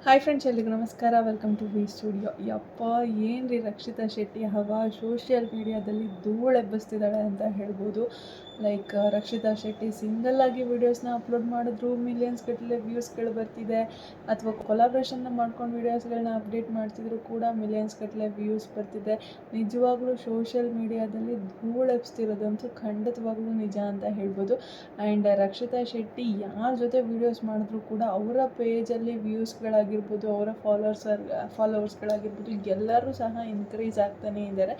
Hi friends, ಎಲ್ರಿಗೂ ನಮಸ್ಕಾರ. Welcome to V studio. ಯಪ್ಪ, ಏನು ರೀ ರಕ್ಷಿತಾ ಶೆಟ್ಟಿ ಹವಾ ಸೋಷಿಯಲ್ ಮೀಡಿಯಾದಲ್ಲಿ ಧೂಳೆಬ್ಬಿಸ್ತಿದ್ದಾಳೆ ಅಂತ ಹೇಳ್ಬೋದು. ರಕ್ಷಿತಾ ಶೆಟ್ಟಿ ಸಿಂಗಲ್ಲಾಗಿ ವೀಡಿಯೋಸ್ನ ಅಪ್ಲೋಡ್ ಮಾಡಿದ್ರು ಮಿಲಿಯನ್ಸ್ ಗಟ್ಟಲೆ ವ್ಯೂಸ್ಗಳು ಬರ್ತಿದೆ, ಅಥವಾ ಕೊಲಾಬ್ರೇಷನ್ನ ಮಾಡ್ಕೊಂಡು ವೀಡಿಯೋಸ್ಗಳನ್ನ ಅಪ್ಡೇಟ್ ಮಾಡ್ತಿದ್ರು ಕೂಡ ಮಿಲಿಯನ್ಸ್ ಗಟ್ಟಲೆ ವ್ಯೂಸ್ ಬರ್ತಿದೆ. ನಿಜವಾಗ್ಲೂ ಸೋಷಿಯಲ್ ಮೀಡಿಯಾದಲ್ಲಿ ಧೂಳೆಬ್ಸ್ತಿರೋದಂತೂ ಖಂಡಿತವಾಗ್ಲೂ ನಿಜ ಅಂತ ಹೇಳ್ಬೋದು. ಆ್ಯಂಡ್ ರಕ್ಷಿತಾ ಶೆಟ್ಟಿ ಯಾರ ಜೊತೆ ವೀಡಿಯೋಸ್ ಮಾಡಿದ್ರು ಕೂಡ ಅವರ ಪೇಜಲ್ಲಿ ವ್ಯೂಸ್ಗಳಾಗಿರ್ಬೋದು, ಅವರ ಫಾಲೋವರ್ಸ್ಗಳಾಗಿರ್ಬೋದು ಎಲ್ಲರೂ ಸಹ ಇನ್ಕ್ರೀಸ್ ಆಗ್ತಾನೇ ಇದ್ದಾರೆ.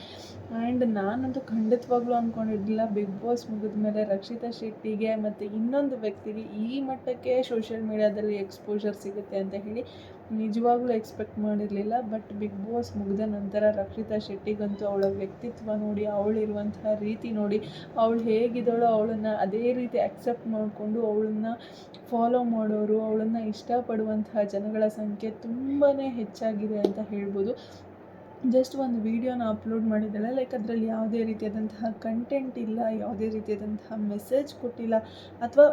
ಆ್ಯಂಡ್ ನಾನಂತೂ ಖಂಡಿತವಾಗ್ಲೂ ಅಂದ್ಕೊಂಡಿರಲಿಲ್ಲ ಬಿಗ್ ಬಾಸ್ ಮುಗಿದ ಮೇಲೆ ರಕ್ಷಿತಾ ಶೆಟ್ಟಿಗೆ ಮತ್ತು ಇನ್ನೊಂದು ವ್ಯಕ್ತಿಗೆ ಈ ಮಟ್ಟಕ್ಕೆ ಸೋಷಿಯಲ್ ಮೀಡಿಯಾದಲ್ಲಿ ಎಕ್ಸ್ಪೋಜರ್ ಸಿಗುತ್ತೆ ಅಂತ ಹೇಳಿ ನಿಜವಾಗ್ಲೂ ಎಕ್ಸ್ಪೆಕ್ಟ್ ಮಾಡಿರಲಿಲ್ಲ. ಬಟ್ ಬಿಗ್ ಬಾಸ್ ಮುಗಿದ ನಂತರ ರಕ್ಷಿತಾ ಶೆಟ್ಟಿಗಂತೂ ಅವಳ ವ್ಯಕ್ತಿತ್ವ ನೋಡಿ, ಅವಳಿರುವಂತಹ ರೀತಿ ನೋಡಿ, ಅವಳು ಹೇಗಿದ್ದಾಳೋ ಅವಳನ್ನು ಅದೇ ರೀತಿ ಅಕ್ಸೆಪ್ಟ್ ಮಾಡಿಕೊಂಡು ಅವಳನ್ನು ಫಾಲೋ ಮಾಡೋರು, ಅವಳನ್ನು ಇಷ್ಟಪಡುವಂತಹ ಜನಗಳ ಸಂಖ್ಯೆ ತುಂಬಾ ಹೆಚ್ಚಾಗಿದೆ ಅಂತ ಹೇಳ್ಬೋದು. ಜಸ್ಟ್ ಒಂದು ವೀಡಿಯೋನ ಅಪ್ಲೋಡ್ ಮಾಡಿದ್ದಾಳೆ, ಅದರಲ್ಲಿ ಯಾವುದೇ ರೀತಿಯಾದಂತಹ ಕಂಟೆಂಟ್ ಇಲ್ಲ, ಯಾವುದೇ ರೀತಿಯಾದಂತಹ ಮೆಸೇಜ್ ಕೊಟ್ಟಿಲ್ಲ, ಅಥವಾ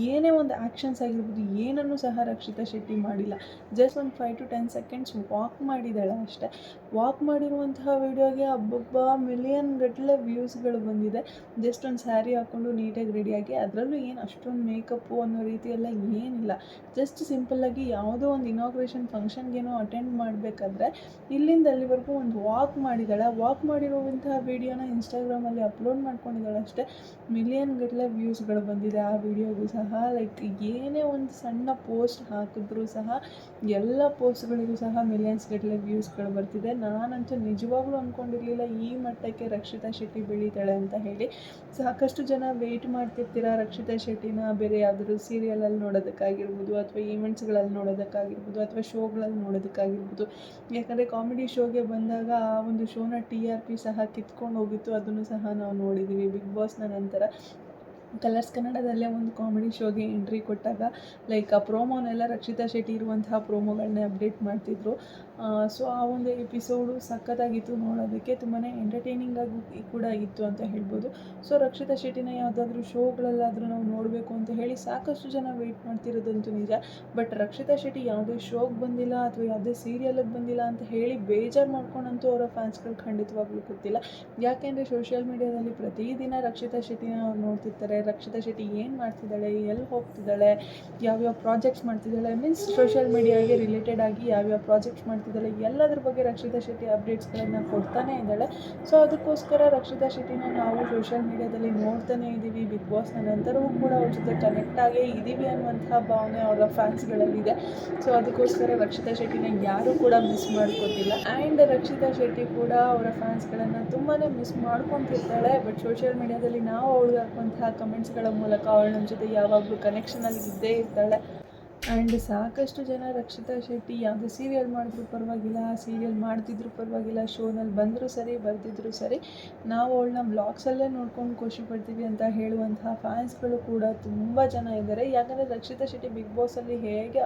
ಏನೇ ಒಂದು ಆ್ಯಕ್ಷನ್ಸ್ ಆಗಿರ್ಬೋದು ಏನನ್ನೂ ಸಹ ರಕ್ಷಿತಾ ಶೆಟ್ಟಿ ಮಾಡಿಲ್ಲ. ಜಸ್ಟ್ ಒಂದು 5 to 10 seconds ವಾಕ್ ಮಾಡಿದ್ದಾಳೆ ಅಷ್ಟೇ. ವಾಕ್ ಮಾಡಿರುವಂತಹ ವೀಡಿಯೋಗೆ ಹಬ್ಬಬ್ಬ ಮಿಲಿಯನ್ ಗಟ್ಟಲೆ ವ್ಯೂಸ್ಗಳು ಬಂದಿದೆ. ಜಸ್ಟ್ ಒಂದು ಸ್ಯಾರಿ ಹಾಕ್ಕೊಂಡು ನೀಟಾಗಿ ರೆಡಿಯಾಗಿ, ಅದರಲ್ಲೂ ಏನು ಅಷ್ಟೊಂದು ಮೇಕಪ್ಪು ಅನ್ನೋ ರೀತಿಯೆಲ್ಲ ಏನಿಲ್ಲ. ಜಸ್ಟ್ ಸಿಂಪಲ್ಲಾಗಿ ಯಾವುದೋ ಒಂದು ಇನಾಗ್ರೇಷನ್ ಫಂಕ್ಷನ್ಗೇನೋ ಅಟೆಂಡ್ ಮಾಡಬೇಕಾದ್ರೆ ಇಲ್ಲಿಂದ ಅಲ್ಲಿವರೆಗೂ ಒಂದು ವಾಕ್ ಮಾಡಿದ್ದಾಳೆ. ವಾಕ್ ಮಾಡಿರುವಂತಹ ವೀಡಿಯೋನ ಇನ್ಸ್ಟಾಗ್ರಾಮಲ್ಲಿ ಅಪ್ಲೋಡ್ ಮಾಡ್ಕೊಂಡಿದ್ದಾಳೆ ಅಷ್ಟೇ. ಮಿಲಿಯನ್ ಗಟ್ಟಲೆ ವ್ಯೂಸ್ಗಳು ಬಂದಿದೆ ಆ ವಿಡಿಯೋಗೂ ಸಹ. ಏನೇ ಒಂದು ಸಣ್ಣ ಪೋಸ್ಟ್ ಹಾಕಿದ್ರೂ ಸಹ ಎಲ್ಲ ಪೋಸ್ಟ್ಗಳಿಗೂ ಸಹ ಮಿಲಿಯನ್ಸ್ ಗಟ್ಟಲೆ ವ್ಯೂಸ್ಗಳು ಬರ್ತಿದೆ. ನಾನಂತೂ ನಿಜವಾಗ್ಲೂ ಅಂದ್ಕೊಂಡಿರಲಿಲ್ಲ ಈ ಮಟ್ಟಕ್ಕೆ ರಕ್ಷಿತಾ ಶೆಟ್ಟಿ ಬೆಳೀತಾಳೆ ಅಂತ ಹೇಳಿ. ಸಾಕಷ್ಟು ಜನ ವೆಯ್ಟ್ ಮಾಡ್ತಿರ್ತೀರ ರಕ್ಷಿತಾ ಶೆಟ್ಟಿನ ಬೇರೆ ಯಾವುದಾದ್ರು ಸೀರಿಯಲಲ್ಲಿ ನೋಡೋದಕ್ಕಾಗಿರ್ಬೋದು, ಅಥವಾ ಈವೆಂಟ್ಸ್ಗಳಲ್ಲಿ ನೋಡೋದಕ್ಕಾಗಿರ್ಬೋದು, ಅಥವಾ ಶೋಗಳಲ್ಲಿ ನೋಡೋದಕ್ಕಾಗಿರ್ಬೋದು. ಯಾಕಂದರೆ ಕಾಮಿಡಿ ಶೋಗೆ ಬಂದಾಗ ಆ ಒಂದು ಶೋನ TRP ಸಹ ಕಿತ್ಕೊಂಡು ಹೋಗಿತ್ತು. ಅದನ್ನು ಸಹ ನಾವು ನೋಡಿದ್ದೀವಿ. ಬಿಗ್ ಬಾಸ್ನ ನಂತರ ಕಲರ್ಸ್ ಕನ್ನಡದಲ್ಲೇ ಒಂದು ಕಾಮಿಡಿ ಶೋಗೆ ಎಂಟ್ರಿ ಕೊಟ್ಟಾಗ ಆ ಪ್ರೋಮೋನೆಲ್ಲ ರಕ್ಷಿತಾ ಶೆಟ್ಟಿ ಇರುವಂತಹ ಪ್ರೋಮೋಗಳನ್ನೇ ಅಪ್ಡೇಟ್ ಮಾಡ್ತಿದ್ರು. ಸೊ ಆ ಒಂದು ಎಪಿಸೋಡು ಸಖತ್ತಾಗಿತ್ತು ನೋಡೋದಕ್ಕೆ, ತುಂಬಾ ಎಂಟರ್ಟೈನಿಂಗ್ ಆಗಿ ಕೂಡ ಇತ್ತು ಅಂತ ಹೇಳ್ಬೋದು. ಸೊ ರಕ್ಷಿತಾ ಶೆಟ್ಟಿನ ಯಾವುದಾದ್ರೂ ಶೋಗಳಲ್ಲಾದರೂ ನಾವು ನೋಡಬೇಕು ಅಂತ ಹೇಳಿ ಸಾಕಷ್ಟು ಜನ ವೆಯ್ಟ್ ಮಾಡ್ತಿರೋದಂತೂ ನಿಜ. ಬಟ್ ರಕ್ಷಿತಾ ಶೆಟ್ಟಿ ಯಾವುದೇ ಶೋಗೆ ಬಂದಿಲ್ಲ ಅಥವಾ ಯಾವುದೇ ಸೀರಿಯಲ್ಗೆ ಬಂದಿಲ್ಲ ಅಂತ ಹೇಳಿ ಬೇಜಾರು ಮಾಡ್ಕೊಂಡಂತೂ ಅವರ ಫ್ಯಾನ್ಸ್ಗಳು ಖಂಡಿತವಾಗ್ಲೂ ಗೊತ್ತಿಲ್ಲ. ಯಾಕೆಂದರೆ ಸೋಷಿಯಲ್ ಮೀಡಿಯಾದಲ್ಲಿ ಪ್ರತಿದಿನ ರಕ್ಷಿತಾ ಶೆಟ್ಟಿನ ಅವ್ರು ನೋಡ್ತಿರ್ತಾರೆ. ರಕ್ಷಿತಾ ಶೆಟ್ಟಿ ಏನು ಮಾಡ್ತಿದ್ದಾಳೆ, ಎಲ್ಲಿ ಹೋಗ್ತಿದ್ದಾಳೆ, ಯಾವ್ಯಾವ ಪ್ರಾಜೆಕ್ಟ್ಸ್ ಮಾಡ್ತಿದ್ದಾಳೆ, ಮೀನ್ಸ್ ಸೋಷಿಯಲ್ ಮೀಡಿಯಾಗೆ ರಿಲೇಟೆಡ್ ಆಗಿ ಯಾವ್ಯಾವ ಪ್ರಾಜೆಕ್ಟ್ಸ್ ಮಾಡ್ತಿದ್ದಾಳೆ ಎಲ್ಲದ್ರ ಬಗ್ಗೆ ರಕ್ಷಿತಾ ಶೆಟ್ಟಿ ಅಪ್ಡೇಟ್ಸ್ಗಳನ್ನು ಕೊಡ್ತಾನೇ ಇದ್ದಾಳೆ. ಸೊ ಅದಕ್ಕೋಸ್ಕರ ರಕ್ಷಿತಾ ಶೆಟ್ಟಿನ ನಾವು ಸೋಷಿಯಲ್ ಮೀಡಿಯಾದಲ್ಲಿ ನೋಡ್ತಾನೇ ಇದ್ದೀವಿ. ಬಿಗ್ ಬಾಸ್ನ ನಂತರವೂ ಕೂಡ ಅವ್ರ ಜೊತೆ ಕನೆಕ್ಟ್ ಆಗೇ ಇದ್ದೀವಿ ಅನ್ನುವಂತಹ ಭಾವನೆ ಅವರ ಫ್ಯಾನ್ಸ್ಗಳಲ್ಲಿದೆ. ಸೊ ಅದಕ್ಕೋಸ್ಕರ ರಕ್ಷಿತಾ ಶೆಟ್ಟಿನ ಯಾರೂ ಕೂಡ ಮಿಸ್ ಮಾಡ್ಕೋತಿಲ್ಲ. ಆ್ಯಂಡ್ ರಕ್ಷಿತಾ ಶೆಟ್ಟಿ ಕೂಡ ಅವರ ಫ್ಯಾನ್ಸ್ಗಳನ್ನು ತುಂಬಾ ಮಿಸ್ ಮಾಡ್ಕೊತಿರ್ತಾಳೆ. ಬಟ್ ಸೋಷಿಯಲ್ ಮೀಡಿಯಾದಲ್ಲಿ ನಾವು ಅವಳಿಗೆ ಹಾಕುವಂತಹ ಕಮೆಂಟ್ಸ್ಗಳ ಮೂಲಕ ಅವಳು ನಮ್ಮ ಜೊತೆ ಯಾವಾಗಲೂ ಕನೆಕ್ಷನಲ್ಲಿ ಇದ್ದೇ ಇರ್ತಾಳೆ. ಆ್ಯಂಡ್ ಸಾಕಷ್ಟು ಜನ ರಕ್ಷಿತಾ ಶೆಟ್ಟಿ ಯಾವುದೇ ಸೀರಿಯಲ್ ಮಾಡಿದ್ರೂ ಪರವಾಗಿಲ್ಲ, ಸೀರಿಯಲ್ ಮಾಡ್ತಿದ್ರು ಪರವಾಗಿಲ್ಲ, ಶೋನಲ್ಲಿ ಬಂದರೂ ಸರಿ ಬರ್ತಿದ್ರು ಸರಿ, ನಾವು ಅವಳನ್ನ ವ್ಲಾಗ್ಸಲ್ಲೇ ನೋಡ್ಕೊಂಡು ಖುಷಿ ಪಡ್ತೀವಿ ಅಂತ ಹೇಳುವಂತಹ ಫ್ಯಾನ್ಸ್ಗಳು ಕೂಡ ತುಂಬ ಜನ ಇದ್ದಾರೆ. ಯಾಕಂದರೆ ರಕ್ಷಿತಾ ಶೆಟ್ಟಿ ಬಿಗ್ ಬಾಸಲ್ಲಿ ಹೇಗೆ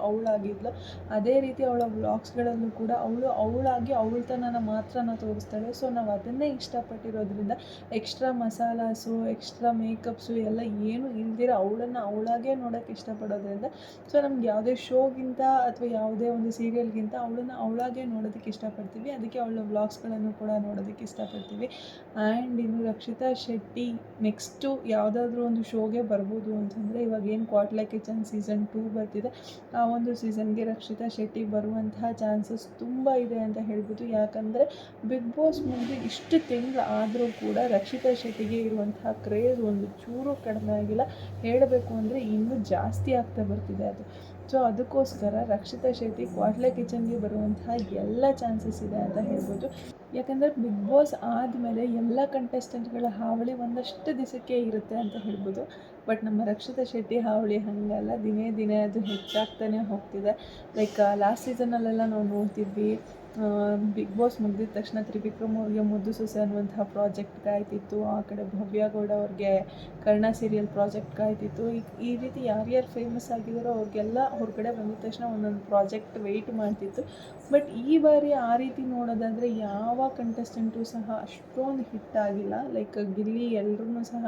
ಅವಳಾಗಿದ್ಲು ಅದೇ ರೀತಿ ಅವಳ ವ್ಲಾಗ್ಸ್ಗಳಲ್ಲೂ ಕೂಡ ಅವಳಾಗಿ ಅವಳತನನ ಮಾತ್ರ ತೋರಿಸ್ತಾಳೆ. ಸೊ ನಾವು ಅದನ್ನೇ ಇಷ್ಟಪಟ್ಟಿರೋದ್ರಿಂದ ಎಕ್ಸ್ಟ್ರಾ ಮಸಾಲಾಸು, ಎಕ್ಸ್ಟ್ರಾ ಮೇಕಪ್ಸು ಎಲ್ಲ ಏನೂ ಇಲ್ದಿರ ಅವಳನ್ನು ಅವಳಾಗೇ ನೋಡೋಕ್ಕೆ ಇಷ್ಟಪಡೋದ್ರಿಂದ ಸೊ ನಮ್ಗೆ ಯಾವುದೇ ಶೋಗಿಂತ ಅಥವಾ ಯಾವುದೇ ಒಂದು ಸೀರಿಯಲ್ಗಿಂತ ಅವಳನ್ನು ಅವಳಾಗೇ ನೋಡೋದಕ್ಕೆ ಇಷ್ಟಪಡ್ತೀವಿ. ಅದಕ್ಕೆ ಅವಳ ವ್ಲಾಗ್ಸ್ಗಳನ್ನು ಕೂಡ ನೋಡೋದಕ್ಕೆ ಇಷ್ಟಪಡ್ತೀವಿ. ಆ್ಯಂಡ್ ಇನ್ನು ರಕ್ಷಿತಾ ಶೆಟ್ಟಿ ನೆಕ್ಸ್ಟು ಯಾವುದಾದ್ರೂ ಒಂದು ಶೋಗೆ ಬರ್ಬೋದು ಅಂತಂದರೆ, ಇವಾಗ ಏನು ಕ್ವಾಟ್ಲೆ ಕಿಚನ್ ಸೀಸನ್ 2 ಬರ್ತಿದೆ, ಆ ಒಂದು ಸೀಸನ್ಗೆ ರಕ್ಷಿತಾ ಶೆಟ್ಟಿ ಬರುವಂತಹ ಚಾನ್ಸಸ್ ತುಂಬ ಇದೆ ಅಂತ ಹೇಳ್ಬೋದು. ಯಾಕಂದರೆ ಬಿಗ್ ಬಾಸ್ ಮುಗಿದು ಇಷ್ಟು ತಿಂಗಳು ಆದರೂ ಕೂಡ ರಕ್ಷಿತಾ ಶೆಟ್ಟಿಗೆ ಇರುವಂತಹ ಕ್ರೇಜ್ ಒಂದು ಚೂರು ಕಡಿಮೆ ಆಗಿಲ್ಲ. ಹೇಳಬೇಕು ಅಂದರೆ ಇನ್ನೂ ಜಾಸ್ತಿ ಆಗ್ತಾ ಬರ್ತಿದೆ ಅದು. ಸೊ ಅದಕ್ಕೋಸ್ಕರ ರಕ್ಷಿತಾ ಶೆಟ್ಟಿ ಕ್ವಾಟ್ಲೆ ಕಿಚನ್ಗೆ ಬರುವಂತಹ ಎಲ್ಲ ಚಾನ್ಸಸ್ ಇದೆ ಅಂತ ಹೇಳ್ಬೋದು. ಯಾಕಂದರೆ ಬಿಗ್ ಬಾಸ್ ಆದಮೇಲೆ ಎಲ್ಲ ಕಂಟೆಸ್ಟೆಂಟ್ಗಳ ಹಾವಳಿ ಒಂದಷ್ಟು ದಿವಸಕ್ಕೆ ಇರುತ್ತೆ ಅಂತ ಹೇಳ್ಬೋದು. ಬಟ್ ನಮ್ಮ ರಕ್ಷಿತಾ ಶೆಟ್ಟಿ ಹಾವಳಿ ಹಾಗಲ್ಲ, ದಿನೇ ದಿನೇ ಅದು ಹೆಚ್ಚಾಗ್ತಾನೆ ಹೋಗ್ತಿದೆ. ಲಾಸ್ಟ್ ಸೀಸನಲ್ಲೆಲ್ಲ ನಾವು ನೋಡ್ತಿದ್ವಿ, ಬಿಗ್ ಬಾಸ್ ಮುಗಿದ ತಕ್ಷಣ ತ್ರಿವಿಕ್ರಮ್ ಅವ್ರಿಗೆ ಮುದ್ದು ಸೊಸೆ ಅನ್ನುವಂತಹ ಪ್ರಾಜೆಕ್ಟ್ ಕಾಯ್ತಿತ್ತು. ಆ ಕಡೆ ಭವ್ಯ ಗೌಡ ಅವ್ರಿಗೆ ಕರ್ಣ ಸೀರಿಯಲ್ ಪ್ರಾಜೆಕ್ಟ್ ಕಾಯ್ತಿತ್ತು. ಈ ರೀತಿ ಯಾರ್ಯಾರು ಫೇಮಸ್ ಆಗಿದ್ದಾರೋ ಅವ್ರಿಗೆಲ್ಲ ಹೊರಗಡೆ ಬಂದಿದ ತಕ್ಷಣ ಒಂದೊಂದು ಪ್ರಾಜೆಕ್ಟ್ ವೆಯ್ಟ್ ಮಾಡ್ತಿತ್ತು. ಬಟ್ ಈ ಬಾರಿ ಆ ರೀತಿ ನೋಡೋದಾದರೆ ಯಾವ ಕಂಟೆಸ್ಟೆಂಟು ಸಹ ಅಷ್ಟೊಂದು ಹಿಟ್ ಆಗಿಲ್ಲ. ಗಿಲ್ಲಿ ಎಲ್ಲರೂ ಸಹ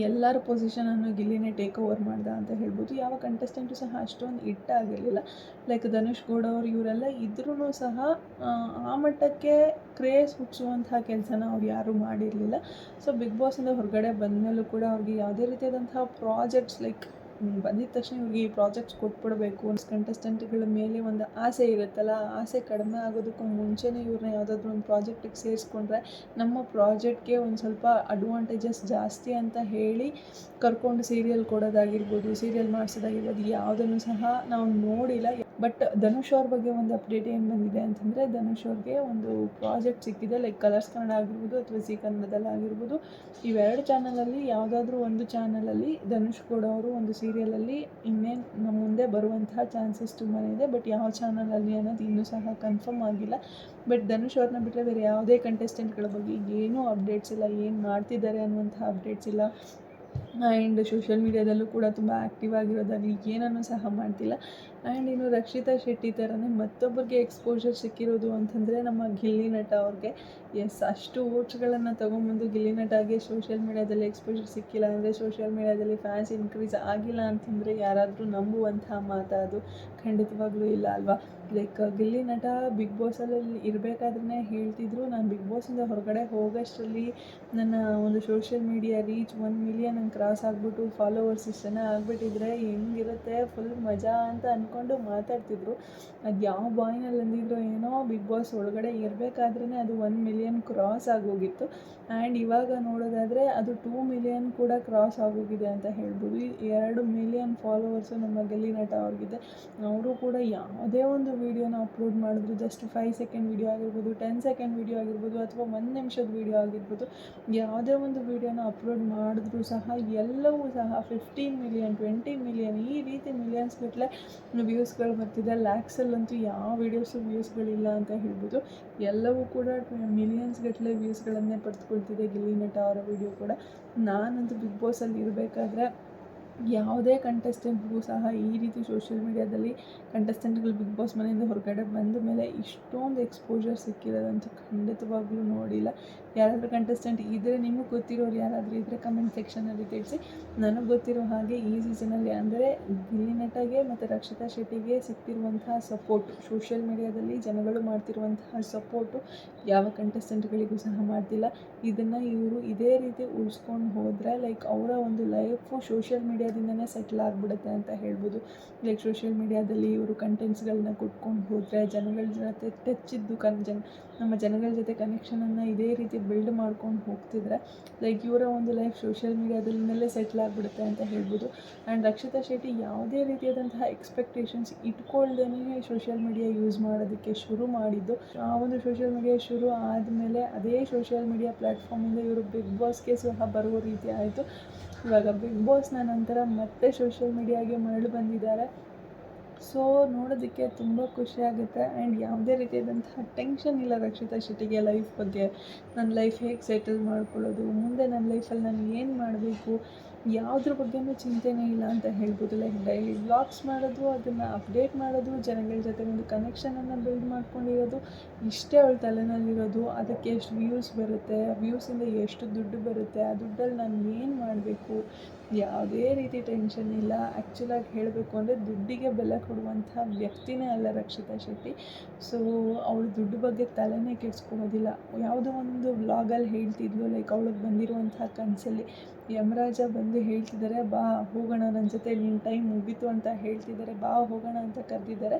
ಎಲ್ಲರ ಪೊಸಿಷನನ್ನು ಗಿಲ್ಲಿನೇ ಟೇಕ್ ಓವರ್ ಮಾಡ್ದ ಅಂತ ಹೇಳ್ಬೋದು. ಯಾವ ಕಂಟೆಸ್ಟೆಂಟು ಸಹ ಅಷ್ಟೊಂದು ಹಿಟ್ ಆಗಿರಲಿಲ್ಲ. ಲೈಕ್ ಧನುಷ್ ಗೌಡ ಅವರು ಇವರೆಲ್ಲ ಇದ್ರೂ ಸಹ ಆ ಮಟ್ಟಕ್ಕೆ ಕ್ರೇಜ್ ಹುಟ್ಟಿಸುವಂತಹ ಕೆಲಸನ ಅವ್ರು ಯಾರೂ ಮಾಡಿರಲಿಲ್ಲ. ಸೊ ಬಿಗ್ ಬಾಸಿಂದ ಹೊರಗಡೆ ಬಂದಮೇಲೂ ಕೂಡ ಅವ್ರಿಗೆ ಯಾವುದೇ ರೀತಿಯಾದಂತಹ ಪ್ರಾಜೆಕ್ಟ್ಸ್ ಲೈಕ್ ಬಂದಿದ ತಕ್ಷಣ ಇವ್ರಿಗೆ ಈ ಪ್ರಾಜೆಕ್ಟ್ಸ್ ಕೊಟ್ಬಿಡಬೇಕು ಕಂಟೆಸ್ಟೆಂಟ್ಗಳ ಮೇಲೆ ಒಂದು ಆಸೆ ಇರುತ್ತಲ್ಲ, ಆ ಆಸೆ ಕಡಿಮೆ ಆಗೋದಕ್ಕೂ ಮುಂಚೆನೇ ಇವ್ರನ್ನ ಯಾವುದಾದ್ರೂ ಒಂದು ಪ್ರಾಜೆಕ್ಟಿಗೆ ಸೇರಿಸ್ಕೊಂಡ್ರೆ ನಮ್ಮ ಪ್ರಾಜೆಕ್ಟ್ಗೆ ಒಂದು ಸ್ವಲ್ಪ ಅಡ್ವಾಂಟೇಜಸ್ ಜಾಸ್ತಿ ಅಂತ ಹೇಳಿ ಕರ್ಕೊಂಡು ಸೀರಿಯಲ್ ಕೊಡೋದಾಗಿರ್ಬೋದು, ಸೀರಿಯಲ್ ಮಾಡಿಸೋದಾಗಿರ್ಬೋದು, ಯಾವುದನ್ನು ಸಹ ನಾವು ನೋಡಿಲ್ಲ. ಬಟ್ ಧನುಷ್ ಅವ್ರ ಬಗ್ಗೆ ಒಂದು ಅಪ್ಡೇಟ್ ಏನು ಬಂದಿದೆ ಅಂತಂದರೆ, ಧನುಷ್ ಅವ್ರಿಗೆ ಒಂದು ಪ್ರಾಜೆಕ್ಟ್ ಸಿಕ್ಕಿದೆ. ಲೈಕ್ ಕಲರ್ಸ್ ಕನ್ನಡ ಆಗಿರ್ಬೋದು ಅಥವಾ ಜೀ ಕನ್ನಡದಲ್ಲಿ ಆಗಿರ್ಬೋದು, ಇವೆರಡು ಚಾನಲಲ್ಲಿ ಯಾವುದಾದ್ರೂ ಒಂದು ಚಾನಲಲ್ಲಿ ಧನುಷ್ ಗೌಡ ಅವರು ಒಂದು ಸೀರಿಯಲಲ್ಲಿ ಇನ್ನೇನು ನಮ್ಮ ಮುಂದೆ ಬರುವಂತಹ ಚಾನ್ಸಸ್ ತುಂಬಾ ಇದೆ. ಬಟ್ ಯಾವ ಚಾನಲಲ್ಲಿ ಅನ್ನೋದು ಇನ್ನೂ ಸಹ ಕನ್ಫರ್ಮ್ ಆಗಿಲ್ಲ. ಬಟ್ ಧನುಷ್ ಅವ್ರನ್ನ ಬಿಟ್ಟರೆ ಬೇರೆ ಯಾವುದೇ ಕಂಟೆಸ್ಟೆಂಟ್ಗಳ ಬಗ್ಗೆ ಏನೂ ಅಪ್ಡೇಟ್ಸ್ ಇಲ್ಲ, ಏನು ಮಾಡ್ತಿದ್ದಾರೆ ಅನ್ನುವಂಥ ಅಪ್ಡೇಟ್ಸ್ ಇಲ್ಲ. ಆ್ಯಂಡ್ ಸೋಷಿಯಲ್ ಮೀಡ್ಯಾದಲ್ಲೂ ಕೂಡ ತುಂಬ ಆ್ಯಕ್ಟಿವ್ ಆಗಿರೋದಾಗಲಿ ಏನನ್ನೂ ಸಹ ಮಾಡ್ತಿಲ್ಲ. ಆ್ಯಂಡ್ ಇನ್ನು ರಕ್ಷಿತಾ ಶೆಟ್ಟಿ ಥರನೇ ಮತ್ತೊಬ್ಬರಿಗೆ ಎಕ್ಸ್ಪೋಜರ್ ಸಿಕ್ಕಿರೋದು ಅಂತಂದರೆ ನಮ್ಮ ಗಿಲ್ಲಿ ನಟ ಅವ್ರಿಗೆ. ಎಸ್, ಅಷ್ಟು ವೋಟ್ಸ್ಗಳನ್ನು ತೊಗೊಂಬಂದು ಗಿಲ್ಲಿ ನಟಗೆ ಸೋಷಿಯಲ್ ಮೀಡ್ಯಾದಲ್ಲಿ ಎಕ್ಸ್ಪೋಜರ್ ಸಿಕ್ಕಿಲ್ಲ ಅಂದರೆ, ಸೋಷಿಯಲ್ ಮೀಡ್ಯಾದಲ್ಲಿ ಫ್ಯಾನ್ಸ್ ಇನ್ಕ್ರೀಸ್ ಆಗಿಲ್ಲ ಅಂತಂದರೆ ಯಾರಾದರೂ ನಂಬುವಂಥ ಮಾತಾ ಅದು? ಖಂಡಿತವಾಗ್ಲೂ ಇಲ್ಲ ಅಲ್ವಾ. ಲೈಕ್ ಗಿಲ್ಲಿ ನಟ ಬಿಗ್ ಬಾಸಲ್ಲಿ ಇರಬೇಕಾದ್ರೆ ಹೇಳ್ತಿದ್ರು, ನಾನು ಬಿಗ್ ಬಾಸಿಂದ ಹೊರಗಡೆ ಹೋಗೋಷ್ಟರಲ್ಲಿ ನನ್ನ ಒಂದು ಸೋಷಿಯಲ್ ಮೀಡಿಯಾ ರೀಚ್ 1 ಮಿಲಿಯನ್ ಹಂಗೆ ಕ್ರಾಸ್ ಆಗಿಬಿಟ್ಟು ಫಾಲೋವರ್ಸ್ ಇಷ್ಟು ಜನ ಆಗಿಬಿಟ್ಟಿದ್ರೆ ಹೆಂಗಿರುತ್ತೆ, ಫುಲ್ ಮಜಾ ಅಂತ ಅಂದ್ಕೊಂಡು ಮಾತಾಡ್ತಿದ್ರು. ಅದು ಯಾವ ಬಾಯ್ನಲ್ಲಿ ಅಂದಿದ್ರು ಏನೋ, ಬಿಗ್ ಬಾಸ್ ಒಳಗಡೆ ಇರಬೇಕಾದ್ರೇ ಅದು 1 ಮಿಲಿಯನ್ ಕ್ರಾಸ್ ಆಗೋಗಿತ್ತು. ಆ್ಯಂಡ್ ಇವಾಗ ನೋಡೋದಾದರೆ ಅದು 2 ಮಿಲಿಯನ್ ಕೂಡ ಕ್ರಾಸ್ ಆಗೋಗಿದೆ ಅಂತ ಹೇಳ್ಬೋದು. 2 ಮಿಲಿಯನ್ ಫಾಲೋವರ್ಸು ನಮ್ಮ ಗಿಲ್ಲಿ ನಟ ಅವ್ರಿಗಿದೆ. ಅವರು ಕೂಡ ಯಾವುದೇ ಒಂದು ವೀಡಿಯೋನ ಅಪ್ಲೋಡ್ ಮಾಡಿದ್ರು, ಜಸ್ಟ್ 5 ಸೆಕೆಂಡ್ ವೀಡಿಯೋ ಆಗಿರ್ಬೋದು, 10 ಸೆಕೆಂಡ್ ವೀಡಿಯೋ ಆಗಿರ್ಬೋದು, ಅಥವಾ 1 ನಿಮಿಷದ ವೀಡಿಯೋ ಆಗಿರ್ಬೋದು, ಯಾವುದೇ ಒಂದು ವೀಡಿಯೋನ ಅಪ್ಲೋಡ್ ಮಾಡಿದ್ರೂ ಸಹ ಎಲ್ಲವೂ ಸಹ 15 ಮಿಲಿಯನ್ 20 ಮಿಲಿಯನ್ ಈ ರೀತಿ ಮಿಲಿಯನ್ಸ್ ಗಟ್ಟಲೆ ವ್ಯೂಸ್ಗಳು ಬರ್ತಿದೆ. ಲ್ಯಾಕ್ಸಲ್ಲಂತೂ ಯಾವ ವೀಡಿಯೋಸು ವ್ಯೂಸ್ಗಳಿಲ್ಲ ಅಂತ ಹೇಳ್ಬೋದು. ಎಲ್ಲವೂ ಕೂಡ ಮಿಲಿಯನ್ಸ್ ಗಟ್ಟಲೆ ವ್ಯೂಸ್ಗಳನ್ನೇ ಪಡೆದುಕೊಳ್ತಿದೆ ಗಿಲ್ಲಿ ನಟ ಅವರ ವೀಡಿಯೋ ಕೂಡ. ನಾನಂತೂ ಬಿಗ್ ಬಾಸಲ್ಲಿ ಇರಬೇಕಾದ್ರೆ ಯಾವುದೇ ಕಂಟೆಸ್ಟೆಂಟ್ಗೂ ಸಹ ಈ ರೀತಿ ಸೋಷಿಯಲ್ ಮೀಡ್ಯಾದಲ್ಲಿ ಕಂಟೆಸ್ಟೆಂಟ್ಗಳು ಬಿಗ್ ಬಾಸ್ ಮನೆಯಿಂದ ಹೊರಗಡೆ ಬಂದ ಮೇಲೆ ಇಷ್ಟೊಂದು ಎಕ್ಸ್ಪೋಜರ್ ಸಿಕ್ಕಿರೋದಂತೂ ಖಂಡಿತವಾಗ್ಲೂ ನೋಡಿಲ್ಲ. ಯಾರಾದರೂ ಕಂಟೆಸ್ಟೆಂಟ್ ಇದ್ದರೆ, ನಿಮಗೆ ಗೊತ್ತಿರೋರು ಯಾರಾದರೂ ಇದ್ದರೆ ಕಮೆಂಟ್ ಸೆಕ್ಷನಲ್ಲಿ ತಿಳಿಸಿ. ನನಗೆ ಗೊತ್ತಿರೋ ಹಾಗೆ ಈ ಸೀಸನಲ್ಲಿ ಅಂದರೆ ಗಿಲ್ಲಿ ನಟಗೆ ಮತ್ತು ರಕ್ಷಿತಾ ಶೆಟ್ಟಿಗೆ ಸಿಗ್ತಿರುವಂತಹ ಸಪೋರ್ಟ್, ಸೋಷಿಯಲ್ ಮೀಡ್ಯಾದಲ್ಲಿ ಜನಗಳು ಮಾಡ್ತಿರುವಂತಹ ಸಪೋರ್ಟು ಯಾವ ಕಂಟೆಸ್ಟೆಂಟ್ಗಳಿಗೂ ಸಹ ಮಾಡ್ತಿಲ್ಲ. ಇದನ್ನು ಇವರು ಇದೇ ರೀತಿ ಉಳಿಸ್ಕೊಂಡು ಹೋದರೆ ಲೈಕ್ ಅವರ ಒಂದು ಲೈಫು ಸೋಷಿಯಲ್ ಮೀಡ್ಯಾದಿಂದನೇ ಸೆಟ್ಲ್ ಆಗಿಬಿಡುತ್ತೆ ಅಂತ ಹೇಳ್ಬೋದು. ಲೈಕ್ ಸೋಷಿಯಲ್ ಮೀಡ್ಯಾದಲ್ಲಿ ಇವರು ಕಂಟೆಂಟ್ಸ್ಗಳನ್ನ ಕೊಟ್ಕೊಂಡು ಹೋದರೆ, ಜನಗಳ ಜೊತೆ ಟಚ್ಚಿದ್ದು ನಮ್ಮ ಜನಗಳ ಜೊತೆ ಕನೆಕ್ಷನನ್ನು ಇದೇ ರೀತಿ ಬಿಲ್ಡ್ ಮಾಡ್ಕೊಂಡು ಹೋಗ್ತಿದ್ರೆ ಲೈಕ್ ಇವರ ಒಂದು ಲೈಫ್ ಸೋಷಿಯಲ್ ಮೀಡ್ಯಾದಲ್ಲೇ ಸೆಟ್ಲ್ ಆಗಿಬಿಡುತ್ತೆ ಅಂತ ಹೇಳ್ಬೋದು. ಆ್ಯಂಡ್ ರಕ್ಷಿತಾ ಶೆಟ್ಟಿ ಯಾವುದೇ ರೀತಿಯಾದಂತಹ ಎಕ್ಸ್ಪೆಕ್ಟೇಷನ್ಸ್ ಇಟ್ಕೊಳ್ದೇ ಸೋಷಿಯಲ್ ಮೀಡ್ಯಾ ಯೂಸ್ ಮಾಡೋದಕ್ಕೆ ಶುರು ಮಾಡಿದ್ದು. ಆ ಒಂದು ಸೋಷಿಯಲ್ ಮೀಡ್ಯಾ ಶುರು ಆದಮೇಲೆ ಅದೇ ಸೋಷಿಯಲ್ ಮೀಡ್ಯಾ ಪ್ಲ್ಯಾಟ್ಫಾರ್ಮಿಂದ ಇವರು ಬಿಗ್ ಬಾಸ್ಗೆ ಸಹ ಬರುವ ರೀತಿ ಆಯಿತು. ಇವಾಗ ಬಿಗ್ ಬಾಸ್ನ ನಂತರ ಮತ್ತೆ ಸೋಷಿಯಲ್ ಮೀಡ್ಯಾಗೆ ಮರಳಿ ಬಂದಿದ್ದಾರೆ. ಸೊ ನೋಡೋದಕ್ಕೆ ತುಂಬ ಖುಷಿಯಾಗುತ್ತೆ. ಆ್ಯಂಡ್ ಯಾವುದೇ ರೀತಿಯಾದಂತಹ ಟೆನ್ಷನ್ ಇಲ್ಲ ರಕ್ಷಿತಾ ಶೆಟ್ಟಿಗೆ ಲೈಫ್ ಬಗ್ಗೆ. ನನ್ನ ಲೈಫ್ ಹೇಗೆ ಸೆಟಲ್ ಮಾಡ್ಕೊಳ್ಳೋದು, ಮುಂದೆ ನನ್ನ ಲೈಫಲ್ಲಿ ನಾನು ಏನು ಮಾಡಬೇಕು, ಯಾವುದ್ರ ಬಗ್ಗೆನೂ ಚಿಂತೆನೇ ಇಲ್ಲ ಅಂತ ಹೇಳ್ಬೋದು. ಲೈಕ್ ಡೈಲಿ ವ್ಲಾಗ್ಸ್ ಮಾಡೋದು, ಅದನ್ನು ಅಪ್ಡೇಟ್ ಮಾಡೋದು, ಜನಗಳ ಜೊತೆ ಒಂದು ಕನೆಕ್ಷನನ್ನು ಬಿಲ್ಡ್ ಮಾಡ್ಕೊಂಡಿರೋದು, ಇಷ್ಟೇ ಅವಳ ತಲೆನಲ್ಲಿರೋದು. ಅದಕ್ಕೆ ಎಷ್ಟು ವ್ಯೂಸ್ ಬರುತ್ತೆ, ಆ ವ್ಯೂಸಿಂದ ಎಷ್ಟು ದುಡ್ಡು ಬರುತ್ತೆ, ಆ ದುಡ್ಡಲ್ಲಿ ನಾನು ಏನು ಮಾಡಬೇಕು, ಯಾವುದೇ ರೀತಿ ಟೆನ್ಷನ್ ಇಲ್ಲ. ಆ್ಯಕ್ಚುಲಾಗಿ ಹೇಳಬೇಕು ಅಂದರೆ ದುಡ್ಡಿಗೆ ಬೆಲೆ ಕೊಡುವಂಥ ವ್ಯಕ್ತಿನೇ ಅಲ್ಲ ರಕ್ಷಿತಾ ಶೆಟ್ಟಿ. ಸೊ ಅವಳು ದುಡ್ಡು ಬಗ್ಗೆ ತಲೆನೇ ಕೆಡಿಸ್ಕೊಳ್ಳೋದಿಲ್ಲ. ಯಾವುದೋ ಒಂದು ವ್ಲಾಗಲ್ಲಿ ಹೇಳ್ತಿದ್ಲು, ಲೈಕ್ ಅವಳಿಗೆ ಬಂದಿರುವಂಥ ಕನಸಲ್ಲಿ ಯಮರಾಜ ಬಂದು ಹೇಳ್ತಿದ್ದಾರೆ, ಬಾ ಹೋಗೋಣ ನನ್ನ ಜೊತೆ, ನಿನ್ನ ಟೈಮ್ ಮುಗೀತು ಅಂತ ಹೇಳ್ತಿದ್ದಾರೆ, ಬಾ ಹೋಗೋಣ ಅಂತ ಕರೆದಿದ್ದಾರೆ.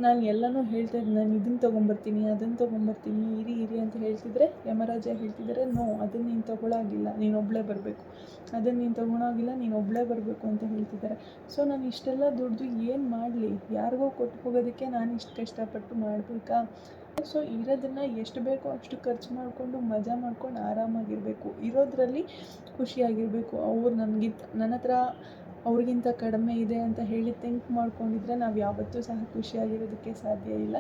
ನಾನು ಎಲ್ಲನೂ ಹೇಳ್ತಾ ಇದ್ದೀನಿ, ನಾನು ಇದನ್ನು ತೊಗೊಂಬರ್ತೀನಿ, ಅದನ್ನು ತೊಗೊಂಬರ್ತೀನಿ, ಇರಿ ಅಂತ ಹೇಳ್ತಿದ್ರೆ ಯಮರಾಜ ಹೇಳ್ತಿದ್ದಾರೆ, ನೋ, ಅದನ್ನು ನೀನು ತೊಗೊಳಾಗಿಲ್ಲ, ನೀನೊಬ್ಬಳೇ ಬರಬೇಕು, ಅದನ್ನು ನೀನು ತೊಗೊಳಾಗಿಲ್ಲ, ನೀನೊಬ್ಬಳೇ ಬರಬೇಕು ಅಂತ ಹೇಳ್ತಿದ್ದಾರೆ. ಸೊ ನಾನು ಇಷ್ಟೆಲ್ಲ ದುಡ್ದು ಏನು ಮಾಡಲಿ, ಯಾರಿಗೋ ಕೊಟ್ಟು ಹೋಗೋದಕ್ಕೆ ನಾನು ಇಷ್ಟು ಕಷ್ಟಪಟ್ಟು ಮಾಡಬೇಕಾ? ಸೊ ಇರೋದನ್ನು ಎಷ್ಟು ಬೇಕೋ ಅಷ್ಟು ಖರ್ಚು ಮಾಡಿಕೊಂಡು ಮಜಾ ಮಾಡ್ಕೊಂಡು ಆರಾಮಾಗಿರಬೇಕು, ಇರೋದರಲ್ಲಿ ಖುಷಿಯಾಗಿರಬೇಕು. ಅವ್ರು ನನ್ನ ಹತ್ರ ಅವ್ರಿಗಿಂತ ಕಡಿಮೆ ಇದೆ ಅಂತ ಹೇಳಿ ಥಿಂಕ್ ಮಾಡ್ಕೊಂಡಿದ್ರೆ ನಾವು ಯಾವತ್ತೂ ಸಹ ಖುಷಿಯಾಗಿರೋದಕ್ಕೆ ಸಾಧ್ಯ ಇಲ್ಲ.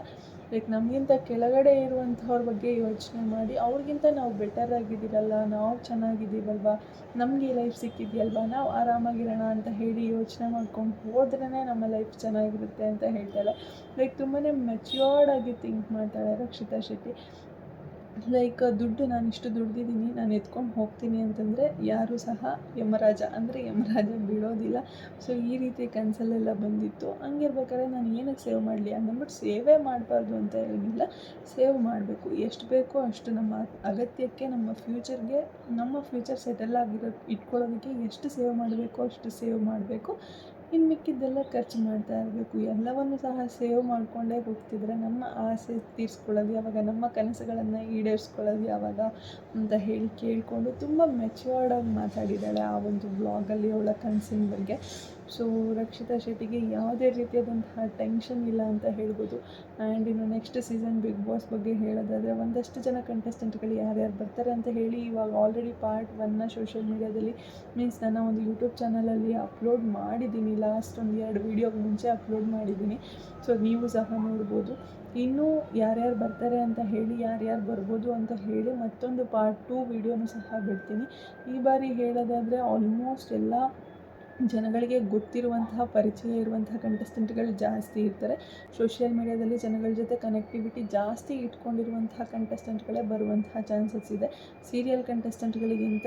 ಲೈಕ್ ನಮಗಿಂತ ಕೆಳಗಡೆ ಇರುವಂಥವ್ರ ಬಗ್ಗೆ ಯೋಚನೆ ಮಾಡಿ, ಅವ್ರಿಗಿಂತ ನಾವು ಬೆಟರ್ ಆಗಿದ್ದೀರಲ್ಲ, ನಾವು ಚೆನ್ನಾಗಿದ್ದೀವಲ್ವ, ನಮಗೆ ಈ ಲೈಫ್ ಸಿಕ್ಕಿದೆಯಲ್ವ, ನಾವು ಆರಾಮಾಗಿರೋಣ ಅಂತ ಹೇಳಿ ಯೋಚನೆ ಮಾಡ್ಕೊಂಡು ಹೋದ್ರೇ ನಮ್ಮ ಲೈಫ್ ಚೆನ್ನಾಗಿರುತ್ತೆ ಅಂತ ಹೇಳ್ತಾಳೆ. ಲೈಕ್ ತುಂಬಾ ಮೆಚ್ಯೂರ್ಡಾಗಿ ಥಿಂಕ್ ಮಾಡ್ತಾಳೆ ರಕ್ಷಿತಾ ಶೆಟ್ಟಿ. ಲೈಕ್ ದುಡ್ಡು ನಾನಿಷ್ಟು ದುಡ್ದಿದ್ದೀನಿ, ನಾನು ಎತ್ಕೊಂಡು ಹೋಗ್ತೀನಿ ಅಂತಂದರೆ ಯಾರೂ ಸಹ ಯಮರಾಜ ಅಂದರೆ ಯಮರಾಜ ಬಿಡೋದಿಲ್ಲ. ಸೊ ಈ ರೀತಿ ಕನಸಲ್ಲೆಲ್ಲ ಬಂದಿತ್ತು. ಹಂಗಿರ್ಬೇಕಾದ್ರೆ ನಾನು ಏನಕ್ಕೆ ಸೇವ್ ಮಾಡಲಿ ಅಂದ್ಬಿಟ್ಟು ಸೇವೇ ಮಾಡಬಾರ್ದು ಅಂತ ಏನಿಲ್ಲ, ಸೇವ್ ಮಾಡಬೇಕು. ಎಷ್ಟು ಬೇಕೋ ಅಷ್ಟು ನಮ್ಮ ಅಗತ್ಯಕ್ಕೆ, ನಮ್ಮ ಫ್ಯೂಚರ್ಗೆ, ನಮ್ಮ ಫ್ಯೂಚರ್ ಸೆಟಲ್ ಇಟ್ಕೊಳ್ಳೋದಕ್ಕೆ ಎಷ್ಟು ಸೇವ್ ಮಾಡಬೇಕೋ ಅಷ್ಟು ಸೇವ್ ಮಾಡಬೇಕು. ಇನ್ನು ಮಿಕ್ಕಿದ್ದೆಲ್ಲ ಖರ್ಚು ಮಾಡ್ತಾ ಇರಬೇಕು. ಎಲ್ಲವನ್ನೂ ಸಹ ಸೇವ್ ಮಾಡಿಕೊಂಡೇ ಹೋಗ್ತಿದ್ರೆ ನಮ್ಮ ಆಸೆ ತೀರಿಸ್ಕೊಳ್ಳೋದು ಯಾವಾಗ, ನಮ್ಮ ಕನಸುಗಳನ್ನು ಈಡೇರಿಸ್ಕೊಳ್ಳೋದು ಯಾವಾಗ ಅಂತ ಹೇಳಿ ಕೇಳಿಕೊಂಡು ತುಂಬ ಮೆಚ್ಯೂರ್ಡಾಗಿ ಮಾತಾಡಿದ್ದಾಳೆ ಆ ಒಂದು ವ್ಲಾಗಲ್ಲಿ ಅವಳ ಕನಸಿನ ಬಗ್ಗೆ. ಸೊ ರಕ್ಷಿತಾ ಶೆಟ್ಟಿಗೆ ಯಾವುದೇ ರೀತಿಯಾದಂತಹ ಟೆನ್ಷನ್ ಇಲ್ಲ ಅಂತ ಹೇಳ್ಬೋದು. ಆ್ಯಂಡ್ ಇನ್ನು ನೆಕ್ಸ್ಟ್ ಸೀಸನ್ ಬಿಗ್ ಬಾಸ್ ಬಗ್ಗೆ ಹೇಳೋದಾದರೆ, ಒಂದಷ್ಟು ಜನ ಕಂಟೆಸ್ಟೆಂಟ್ಗಳು ಯಾರ್ಯಾರು ಬರ್ತಾರೆ ಅಂತ ಹೇಳಿ ಇವಾಗ ಆಲ್ರೆಡಿ ಪಾರ್ಟ್ 1ನ ಸೋಷಿಯಲ್ ಮೀಡ್ಯಾದಲ್ಲಿ ಮೀನ್ಸ್ ನನ್ನ ಒಂದು ಯೂಟ್ಯೂಬ್ ಚಾನಲಲ್ಲಿ ಅಪ್ಲೋಡ್ ಮಾಡಿದ್ದೀನಿ. ಲಾಸ್ಟ್ ಒಂದು 2 ವೀಡಿಯೋಗೆ ಮುಂಚೆ ಅಪ್ಲೋಡ್ ಮಾಡಿದ್ದೀನಿ. ಸೊ ನೀವು ಸಹ ನೋಡ್ಬೋದು. ಇನ್ನೂ ಯಾರ್ಯಾರು ಬರ್ತಾರೆ ಅಂತ ಹೇಳಿ, ಯಾರ್ಯಾರು ಬರ್ಬೋದು ಅಂತ ಹೇಳಿ ಮತ್ತೊಂದು ಪಾರ್ಟ್ 2 ವೀಡಿಯೋನೂ ಸಹ ಬಿಡ್ತೀನಿ. ಈ ಬಾರಿ ಹೇಳೋದಾದರೆ ಆಲ್ಮೋಸ್ಟ್ ಎಲ್ಲ ಜನಗಳಿಗೆ ಗೊತ್ತಿರುವಂತಹ, ಪರಿಚಯ ಇರುವಂತಹ ಕಂಟೆಸ್ಟೆಂಟ್ಗಳು ಜಾಸ್ತಿ ಇರ್ತಾರೆ. ಸೋಷಿಯಲ್ ಮೀಡ್ಯಾದಲ್ಲಿ ಜನಗಳ ಜೊತೆ ಕನೆಕ್ಟಿವಿಟಿ ಜಾಸ್ತಿ ಇಟ್ಕೊಂಡಿರುವಂತಹ ಕಂಟೆಸ್ಟೆಂಟ್ಗಳೇ ಬರುವಂತಹ ಚಾನ್ಸಸ್ ಇದೆ. ಸೀರಿಯಲ್ ಕಂಟೆಸ್ಟೆಂಟ್ಗಳಿಗಿಂತ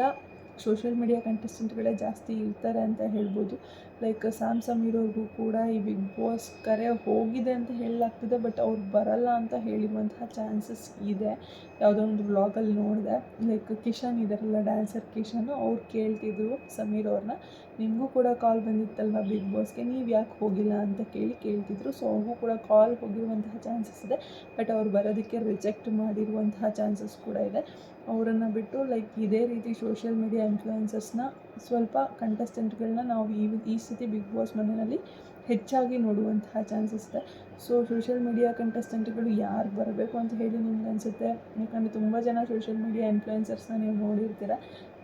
ಸೋಷಿಯಲ್ ಮೀಡಿಯಾ ಕಂಟೆಸ್ಟೆಂಟ್ಗಳೇ ಜಾಸ್ತಿ ಇರ್ತಾರೆ ಅಂತ ಹೇಳ್ಬೋದು. ಲೈಕ್ ಸ್ಯಾಮ್ ಸಮೀರ್ ಅವ್ರಿಗೂ ಕೂಡ ಈ ಬಿಗ್ ಬಾಸ್ ಕರೆ ಹೋಗಿದೆ ಅಂತ ಹೇಳಲಾಗ್ತಿದೆ, ಬಟ್ ಅವ್ರು ಬರಲ್ಲ ಅಂತ ಹೇಳಿರುವಂತಹ ಚಾನ್ಸಸ್ ಇದೆ. ಯಾವುದೋ ಒಂದು ವ್ಲಾಗಲ್ಲಿ ನೋಡಿದೆ. ಲೈಕ್ ಕಿಶನ್ ಇದಾರಲ್ಲ, ಡ್ಯಾನ್ಸರ್ ಕಿಶನ್, ಅವ್ರು ಕೇಳ್ತಿದ್ರು ಸಮೀರ್ ಅವ್ರನ್ನ, ನಿಮಗೂ ಕೂಡ ಕಾಲ್ ಬಂದಿತ್ತಲ್ವ ಬಿಗ್ ಬಾಸ್ಗೆ, ನೀವು ಯಾಕೆ ಹೋಗಿಲ್ಲ ಅಂತ ಕೇಳ್ತಿದ್ರು. ಸೊ ಅವ್ರಿಗೂ ಕೂಡ ಕಾಲ್ ಹೋಗಿರುವಂತಹ ಚಾನ್ಸಸ್ ಇದೆ, ಬಟ್ ಅವ್ರು ಬರೋದಕ್ಕೆ ರಿಜೆಕ್ಟ್ ಮಾಡಿರುವಂತಹ ಚಾನ್ಸಸ್ ಕೂಡ ಇದೆ. ಅವರನ್ನು ಬಿಟ್ಟು ಲೈಕ್ ಇದೇ ರೀತಿ ಸೋಷಿಯಲ್ ಮೀಡಿಯಾ ಇನ್ಫ್ಲುಯೆನ್ಸರ್ಸ್ನ ಸ್ವಲ್ಪ ಕಂಟೆಸ್ಟೆಂಟ್ಗಳನ್ನ ನಾವು ಈ ಸತಿ ಬಿಗ್ ಬಾಸ್ ಮನೆಯಲ್ಲಿ ಹೆಚ್ಚಾಗಿ ನೋಡುವಂತಹ ಚಾನ್ಸಸ್ ಇದೆ. ಸೊ ಸೋಷಿಯಲ್ ಮೀಡಿಯಾ ಕಂಟೆಸ್ಟೆಂಟ್ಗಳು ಯಾರು ಬರಬೇಕು ಅಂತ ಹೇಳಿ ನಿಮ್ಗೆ ಅನಿಸುತ್ತೆ? ಯಾಕಂದರೆ ತುಂಬ ಜನ ಸೋಷಿಯಲ್ ಮೀಡಿಯಾ ಇನ್ಫ್ಲುಯೆನ್ಸರ್ಸ್ನ ನೀವು ನೋಡಿರ್ತೀರ.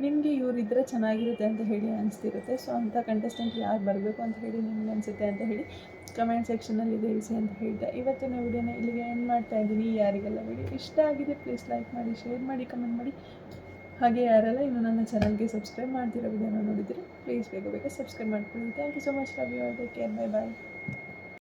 ನಿಮಗೆ ಇವರಿದ್ದರೆ ಚೆನ್ನಾಗಿರುತ್ತೆ ಅಂತ ಹೇಳಿ ಅನಿಸ್ತಿರುತ್ತೆ. ಸೊ ಅಂಥ ಕಂಟೆಸ್ಟೆಂಟ್ ಯಾರು ಬರಬೇಕು ಅಂತ ಹೇಳಿ ನಿಮ್ಗೆ ಅನಿಸುತ್ತೆ ಅಂತ ಹೇಳಿ ಕಮೆಂಟ್ ಸೆಕ್ಷನಲ್ಲಿ ತಿಳಿಸಿ ಅಂತ ಹೇಳ್ತಾ ಇವತ್ತಿನ ವಿಡಿಯೋನ ಇಲ್ಲಿಗೆ ಎಂಡ್ ಮಾಡ್ತಾ ಇದ್ದೀನಿ. ಯಾರಿಗೆಲ್ಲ ವಿಡಿಯೋ ಇಷ್ಟ ಆಗಿದೆ ಪ್ಲೀಸ್ ಲೈಕ್ ಮಾಡಿ, ಶೇರ್ ಮಾಡಿ, ಕಮೆಂಟ್ ಮಾಡಿ. ಹಾಗೆ ಯಾರೆಲ್ಲ ಇನ್ನು ನನ್ನ ಚಾನಲ್ಗೆ ಸಬ್ಸ್ಕ್ರೈಬ್ ಮಾಡ್ತಿರೋ ವಿಡಿಯೋನ ನೋಡಿದರೆ ಪ್ಲೀಸ್ ಬೇಗ ಸಬ್ಸ್ಕ್ರೈಬ್ ಮಾಡ್ಕೊಳ್ಳಿ. Thank you so much. Love you all. Take care. Bye bye.